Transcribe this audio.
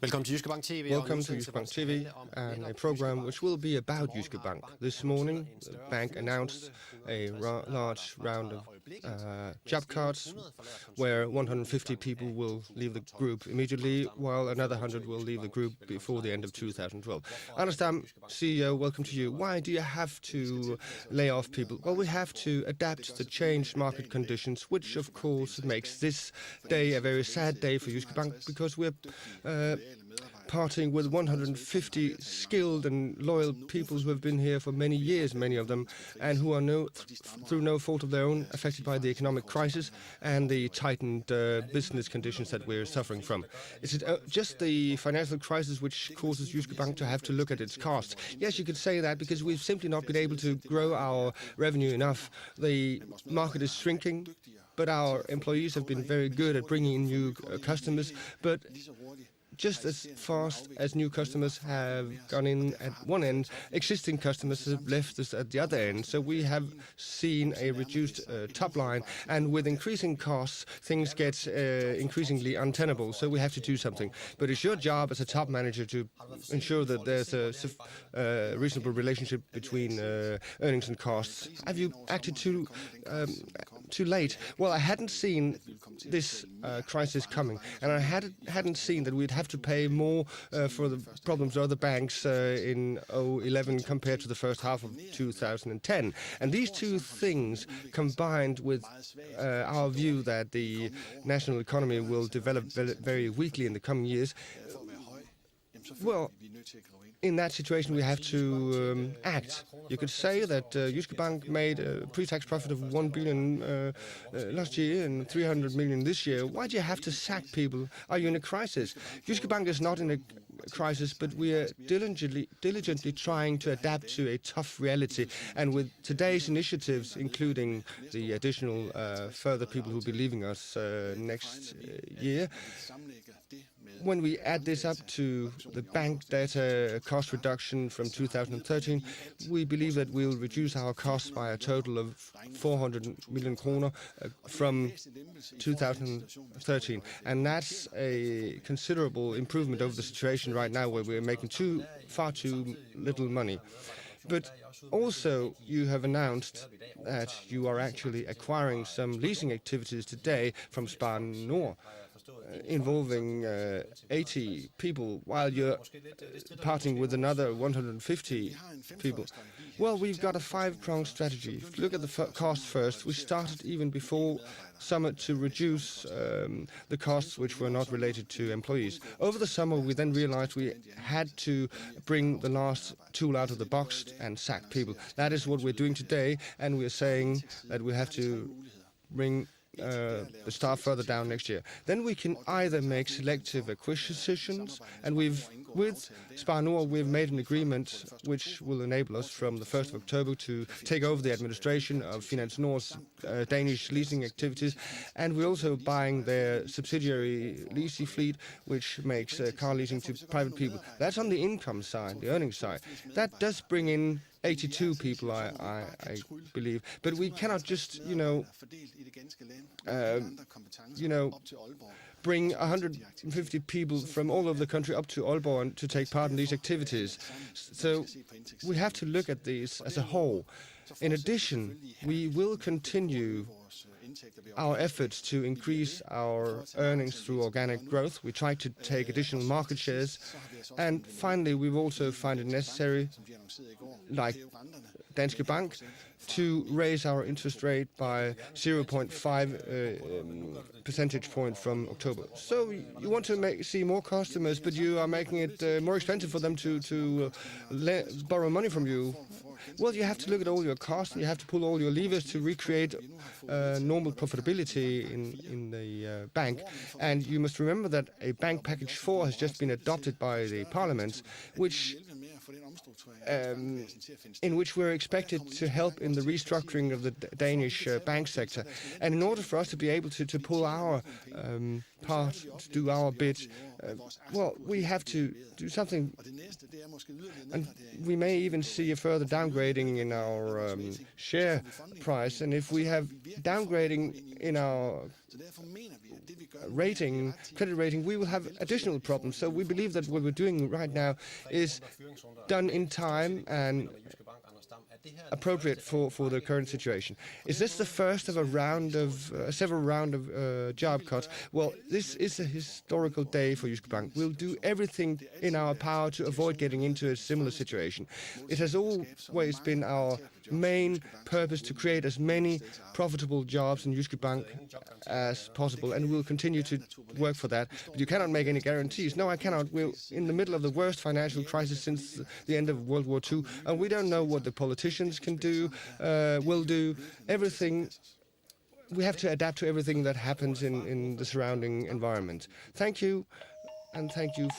Welcome to Jyske Bank TV and a program which will be about Jyske Bank. This morning, the bank announced a large round of job cuts where 150 people will leave the group immediately, while another 100 will leave the group before the end of 2012. Anderstam, CEO, welcome to you. Why do you have to lay off people? Well, we have to adapt to the changed market conditions, which of course makes this day a very sad day for Jyske Bank, because we're parting with 150 skilled and loyal people who have been here for many years, many of them, and who are through no fault of their own affected by the economic crisis and the tightened business conditions that we're suffering from. Is it just the financial crisis which causes Jyske Bank to have to look at its costs? Yes, you could say that, because we've simply not been able to grow our revenue enough. The market is shrinking, but our employees have been very good at bringing in new customers, but just as fast as new customers have gone in at one end, existing customers have left us at the other end. So we have seen a reduced top line, and with increasing costs, things get increasingly untenable. So we have to do something. But it's your job as a top manager to ensure that there's a reasonable relationship between earnings and costs. Have you acted too late? Well, I hadn't seen this crisis coming, and I hadn't seen that we'd have to pay more for the problems of other banks in 2011 compared to the first half of 2010. And these two things, combined with our view that the national economy will develop very weakly in the coming years, well, in that situation, we have to act. You could say that Jyske Bank made a pre-tax profit of 1 billion last year and 300 million this year. Why do you have to sack people? Are you in a crisis? Jyske Bank is not in a crisis, but we are diligently trying to adapt to a tough reality. And with today's initiatives, including the additional further people who will be leaving us next year, when we add this up to the bank data cost reduction from 2013, we believe that we'll reduce our costs by a total of 400 million kroner from 2013. And that's a considerable improvement over the situation right now, where we're making far too little money. But also, you have announced that you are actually acquiring some leasing activities today from Spar Nord, involving 80 people, while you're parting with another 150 people. Well, we've got a five-pronged strategy. If you look at the cost first, we started even before summer to reduce the costs which were not related to employees. Over the summer, we then realized we had to bring the last tool out of the box and sack people. That is what we're doing today, and we're saying that we have to bring the staff further down next year. Then we can either make selective acquisitions, and with Spar Nord, we've made an agreement which will enable us from the 1st of October to take over the administration of Finans Nord's Danish leasing activities, and we're also buying their subsidiary leasing fleet, which makes car leasing to private people. That's on the income side, the earnings side. That does bring in 82 people, I believe, but we cannot just, bring 150 people from all over the country up to Aalborg to take part in these activities. So we have to look at these as a whole. In addition, we will continue our efforts to increase our earnings through organic growth. We try to take additional market shares. And finally, we've also found it necessary, like Danske Bank, to raise our interest rate by 0.5 percentage point from October. So you want to see more customers, but you are making it more expensive for them to borrow money from you. Well, you have to look at all your costs, and you have to pull all your levers to recreate normal profitability in the bank. And you must remember that a bank package 4 has just been adopted by the parliament, in which we're expected to help in the restructuring of the Danish bank sector. And in order for us to be able to pull our part, to do our bit, well, we have to do something. And we may even see a further downgrading in our share price. And if we have downgrading in our credit rating, we will have additional problems. So we believe that what we're doing right now is done in time and appropriate for the current situation. Is this the first of a round of several round of job cuts? Well, this is a historical day for Jyske Bank. We'll do everything in our power to avoid getting into a similar situation. It has always been our main purpose to create as many profitable jobs in Jyske Bank as possible, and we'll continue to work for that. But you cannot make any guarantees. No, I cannot. We're in the middle of the worst financial crisis since the end of World War II, and we don't know what the politicians can do, will do. Everything. We have to adapt to everything that happens in the surrounding environment. Thank you, and thank you.